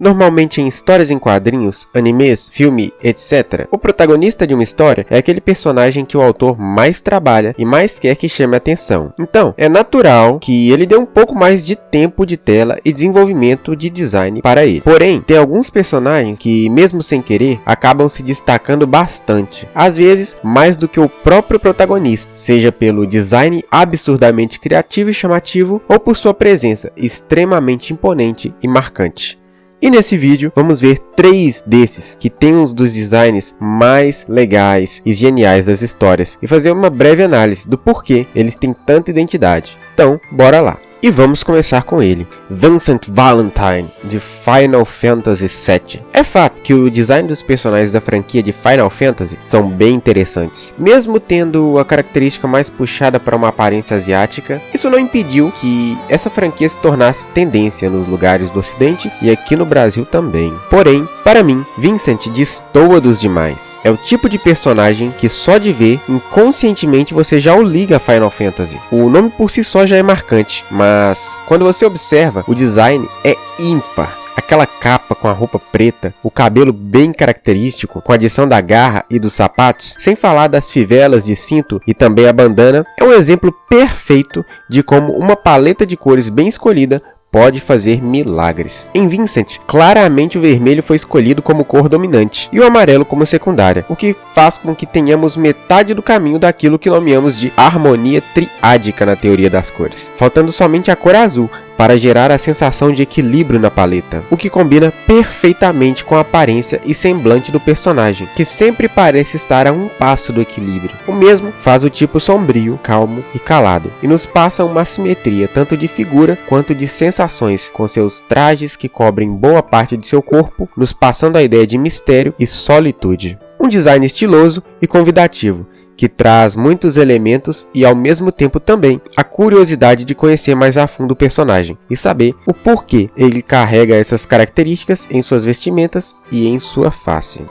Normalmente em histórias em quadrinhos, animes, filme, etc., o protagonista de uma história é aquele personagem que o autor mais trabalha e mais quer que chame a atenção. Então, é natural que ele dê um pouco mais de tempo de tela e desenvolvimento de design para ele. Porém, tem alguns personagens que, mesmo sem querer, acabam se destacando bastante. Às vezes, mais do que o próprio protagonista, seja pelo design absurdamente criativo e chamativo ou por sua presença extremamente imponente e marcante. E nesse vídeo vamos ver 3 desses que têm um dos designs mais legais e geniais das histórias e fazer uma breve análise do porquê eles têm tanta identidade. Então, bora lá! E vamos começar com ele, Vincent Valentine, de Final Fantasy VII. É fato que o design dos personagens da franquia de Final Fantasy são bem interessantes. Mesmo tendo a característica mais puxada para uma aparência asiática, isso não impediu que essa franquia se tornasse tendência nos lugares do ocidente e aqui no Brasil também. Porém, para mim, Vincent destoa dos demais. É o tipo de personagem que só de ver, inconscientemente você já o liga a Final Fantasy. O nome por si só já é marcante, mas quando você observa, o design é ímpar. Aquela capa com a roupa preta, o cabelo bem característico, com a adição da garra e dos sapatos, sem falar das fivelas de cinto e também a bandana, é um exemplo perfeito de como uma paleta de cores bem escolhida pode fazer milagres. Em Vincent, claramente o vermelho foi escolhido como cor dominante e o amarelo como secundária, o que faz com que tenhamos metade do caminho daquilo que nomeamos de harmonia triádica na teoria das cores, faltando somente a cor azul para gerar a sensação de equilíbrio na paleta, o que combina perfeitamente com a aparência e semblante do personagem, que sempre parece estar a um passo do equilíbrio. O mesmo faz o tipo sombrio, calmo e calado, e nos passa uma simetria tanto de figura quanto de sensações, com seus trajes que cobrem boa parte de seu corpo, nos passando a ideia de mistério e solitude. Um design estiloso e convidativo, que traz muitos elementos e ao mesmo tempo também a curiosidade de conhecer mais a fundo o personagem e saber o porquê ele carrega essas características em suas vestimentas e em sua face.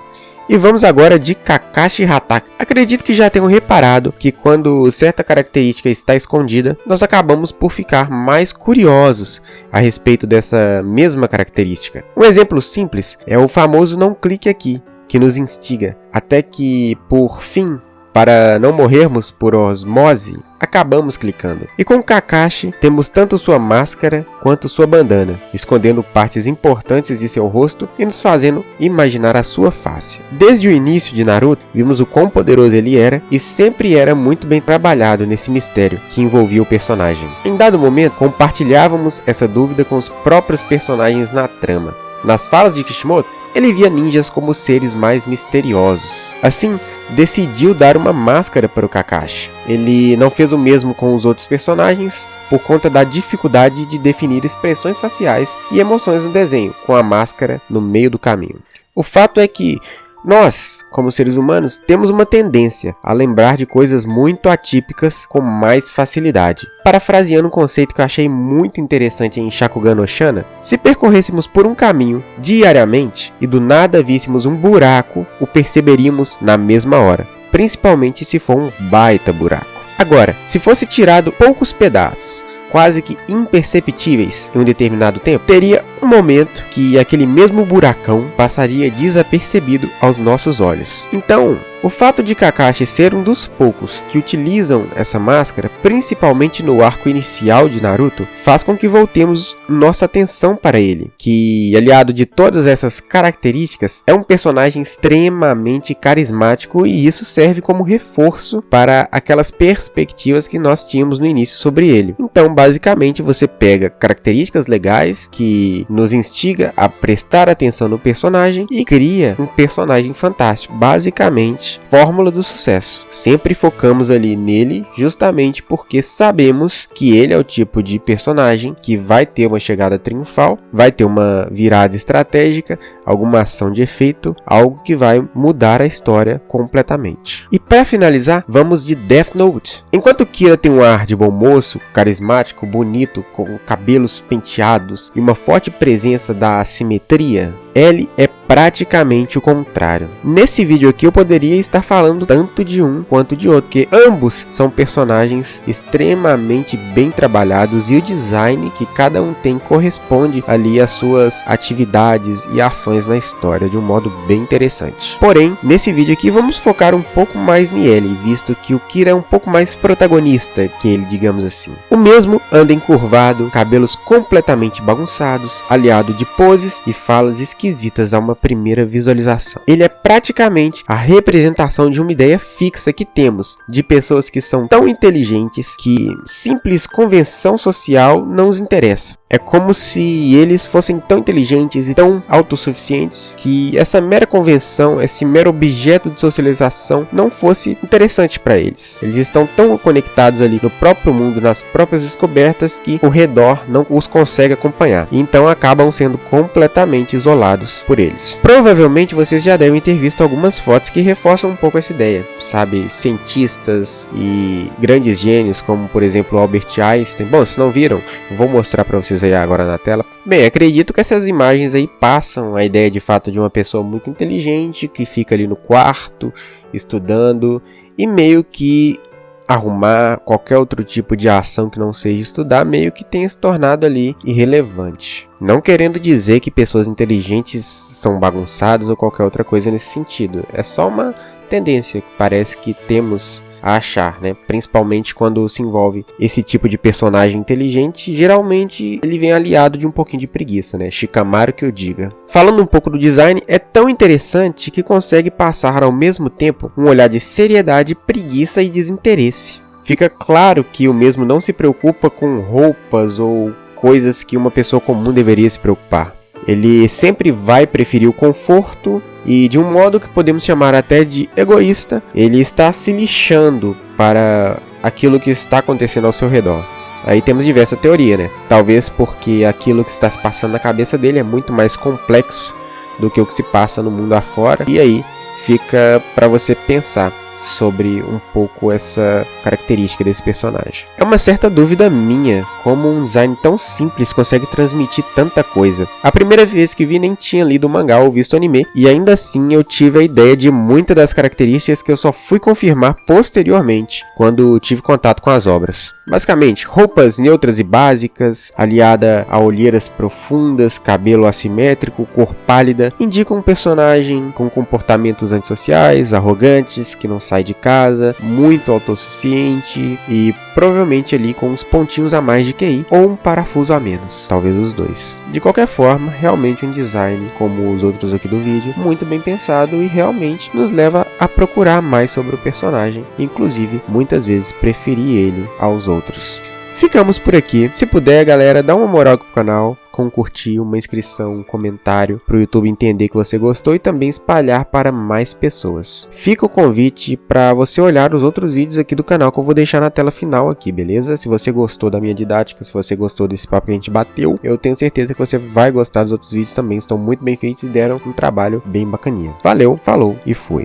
E vamos agora de Kakashi Hatake. Acredito que já tenham reparado que quando certa característica está escondida, nós acabamos por ficar mais curiosos a respeito dessa mesma característica. Um exemplo simples é o famoso não clique aqui, que nos instiga, até que, por fim, para não morrermos por osmose, acabamos clicando. E com Kakashi, temos tanto sua máscara quanto sua bandana, escondendo partes importantes de seu rosto e nos fazendo imaginar a sua face. Desde o início de Naruto, vimos o quão poderoso ele era e sempre era muito bem trabalhado nesse mistério que envolvia o personagem. Em dado momento, compartilhávamos essa dúvida com os próprios personagens na trama. Nas falas de Kishimoto, ele via ninjas como seres mais misteriosos. Assim, decidiu dar uma máscara para o Kakashi. Ele não fez o mesmo com os outros personagens por conta da dificuldade de definir expressões faciais e emoções no desenho, com a máscara no meio do caminho. O fato é que nós, como seres humanos, temos uma tendência a lembrar de coisas muito atípicas com mais facilidade. Parafraseando um conceito que eu achei muito interessante em Shakugan no Shana, se percorrêssemos por um caminho diariamente e do nada víssemos um buraco, o perceberíamos na mesma hora, principalmente se for um baita buraco. Agora, se fosse tirado poucos pedaços, quase que imperceptíveis em um determinado tempo, teria um momento que aquele mesmo buracão passaria desapercebido aos nossos olhos. Então, o fato de Kakashi ser um dos poucos que utilizam essa máscara, principalmente no arco inicial de Naruto, faz com que voltemos nossa atenção para ele, que, aliado de todas essas características, é um personagem extremamente carismático e isso serve como reforço para aquelas perspectivas que nós tínhamos no início sobre ele. Então, basicamente, você pega características legais que nos instiga a prestar atenção no personagem e cria um personagem fantástico. Basicamente, fórmula do sucesso. Sempre focamos ali nele justamente porque sabemos que ele é o tipo de personagem que vai ter uma chegada triunfal, vai ter uma virada estratégica, alguma ação de efeito, algo que vai mudar a história completamente. E para finalizar, vamos de Death Note. Enquanto Kira tem um ar de bom moço, carismático, bonito, com cabelos penteados e uma forte presença da assimetria, Ellie é praticamente o contrário. Nesse vídeo aqui eu poderia estar falando tanto de um quanto de outro, porque ambos são personagens extremamente bem trabalhados e o design que cada um tem corresponde ali às suas atividades e ações na história de um modo bem interessante. Porém, nesse vídeo aqui vamos focar um pouco mais em Ellie, visto que o Kira é um pouco mais protagonista que ele, digamos assim. O mesmo anda encurvado, cabelos completamente bagunçados, aliado de poses e falas esquisitas a uma primeira visualização. Ele é praticamente a representação de uma ideia fixa que temos, de pessoas que são tão inteligentes que simples convenção social não os interessa. É como se eles fossem tão inteligentes e tão autossuficientes que essa mera convenção, esse mero objeto de socialização não fosse interessante para eles. Eles estão tão conectados ali no próprio mundo, nas próprias descobertas, que o redor não os consegue acompanhar. E então acabam sendo completamente isolados por eles. Provavelmente vocês já devem ter visto algumas fotos que reforçam um pouco essa ideia. Sabe, cientistas e grandes gênios, como por exemplo Albert Einstein. Bom, se não viram, vou mostrar para vocês aí agora na tela. Bem, acredito que essas imagens aí passam a ideia de fato de uma pessoa muito inteligente que fica ali no quarto estudando e meio que arrumar qualquer outro tipo de ação que não seja estudar meio que tenha se tornado ali irrelevante. Não querendo dizer que pessoas inteligentes são bagunçadas ou qualquer outra coisa nesse sentido. É só uma tendência que parece que temos a achar, né? Principalmente quando se envolve esse tipo de personagem inteligente, geralmente ele vem aliado de um pouquinho de preguiça, né? Shikamaru que eu diga. Falando um pouco do design, é tão interessante que consegue passar ao mesmo tempo um olhar de seriedade, preguiça e desinteresse. Fica claro que o mesmo não se preocupa com roupas ou coisas que uma pessoa comum deveria se preocupar. Ele sempre vai preferir o conforto e, de um modo que podemos chamar até de egoísta, ele está se lixando para aquilo que está acontecendo ao seu redor. Aí temos diversa teoria, né? Talvez porque aquilo que está se passando na cabeça dele é muito mais complexo do que o que se passa no mundo afora. E aí fica para você pensar sobre um pouco essa característica desse personagem. É uma certa dúvida minha como um design tão simples consegue transmitir tanta coisa. A primeira vez que vi nem tinha lido o mangá ou visto o anime, e ainda assim eu tive a ideia de muitas das características que eu só fui confirmar posteriormente, quando tive contato com as obras. Basicamente, roupas neutras e básicas, aliada a olheiras profundas, cabelo assimétrico, cor pálida, indicam um personagem com comportamentos antissociais, arrogantes, que não sai de casa, muito autossuficiente e provavelmente ali com uns pontinhos a mais de QI ou um parafuso a menos, talvez os dois. De qualquer forma, realmente um design, como os outros aqui do vídeo, muito bem pensado e realmente nos leva a procurar mais sobre o personagem, inclusive muitas vezes preferir ele aos outros. Ficamos por aqui. Se puder, galera, dá uma moral pro canal, com um curtir, uma inscrição, um comentário, para o YouTube entender que você gostou e também espalhar para mais pessoas. Fica o convite para você olhar os outros vídeos aqui do canal que eu vou deixar na tela final aqui, beleza? Se você gostou da minha didática, se você gostou desse papo que a gente bateu, eu tenho certeza que você vai gostar dos outros vídeos também, estão muito bem feitos e deram um trabalho bem bacaninha. Valeu, falou e fui!